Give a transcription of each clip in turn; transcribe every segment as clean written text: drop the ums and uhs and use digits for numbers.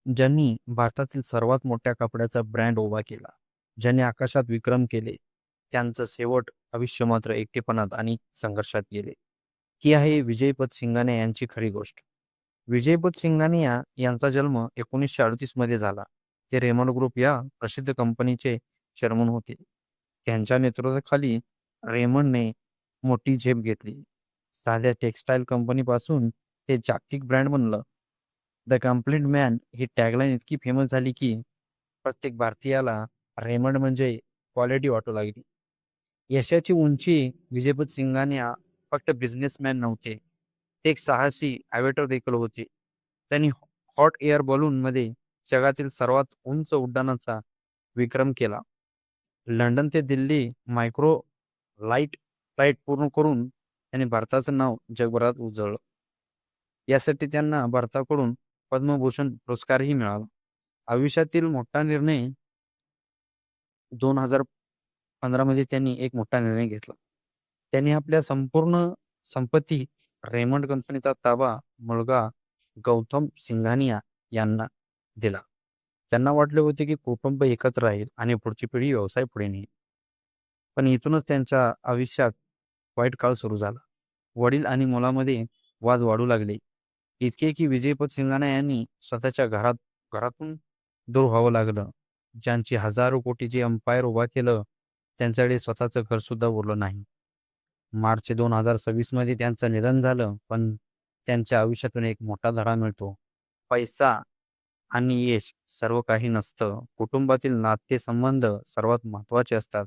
ज्यांनी भारतातील सर्वात मोठ्या कपड्याचा ब्रँड उभा केला, ज्यांनी आकाशात विक्रम केले, त्यांचं शेवट आयुष्य मात्र एकटेपणात आणि संघर्षात गेले. ही आहे विजयपत सिंगाने यांची खरी गोष्ट. विजयपत सिंगानिया यांचा जन्म 1938 मध्ये झाला. ते रेमंड ग्रुप या प्रसिद्ध कंपनीचे चेअरमन होते. त्यांच्या नेतृत्वाखाली रेमंडने मोठी झेप घेतली. साध्या टेक्सटाईल कंपनीपासून ते जागतिक ब्रँड बनलं. The complete man he tagline इतकी फेमस झाली की प्रत्येक भारतीयाला रेमंड म्हणजे क्वालिटी वाटू लागली. यशाची उंची विजयपत सिंगानिया फक्त बिझनेसमॅन नव्हते. ते एक साहसी ॲव्हेटर देखील होते. त्यांनी हॉट एअर बलूनमध्ये जगातील सर्वात उंच उड्डाणाचा विक्रम केला. लंडन ते दिल्ली मायक्रो लाईट फ्लाईट पूर्ण करून त्यांनी भारताचं नाव जगभरात उजळलं. यासाठी त्यांना भारताकडून पद्मभूषण पुरस्कारही मिळाला. आयुष्यातील मोठा निर्णय 2015 मध्ये त्यांनी एक मोठा निर्णय घेतला. त्यांनी आपल्या संपूर्ण संपत्ती रेमंड कंपनीचा ताबा मुलगा गौतम सिंघानिया यांना दिला. त्यांना वाटले होते की कुटुंब एकत्र राहील आणि पुढची पिढी व्यवसाय पुढे नेईल. पण इथूनच त्यांच्या आयुष्यात वाईट काळ सुरू झाला. वडील आणि मुलामध्ये वाद वाढू लागले. इतके की विजयपत सिंघानिया यांनी स्वतःच्या घरातून दूर व्हावं लागलं. ज्यांची हजारो कोटीचे अंपायर उभा केलं, त्यांच्याकडे स्वतःचं घर सुद्धा उरलं नाही. मार्च 2026 मध्ये त्यांचं निधन झालं. पण त्यांच्या आयुष्यातून एक मोठा धडा मिळतो. पैसा आणि यश सर्व काही नसतं. कुटुंबातील नातेसंबंध सर्वात महत्त्वाचे असतात.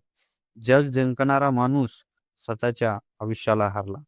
जग जिंकणारा माणूस स्वतःच्या आयुष्याला हारला.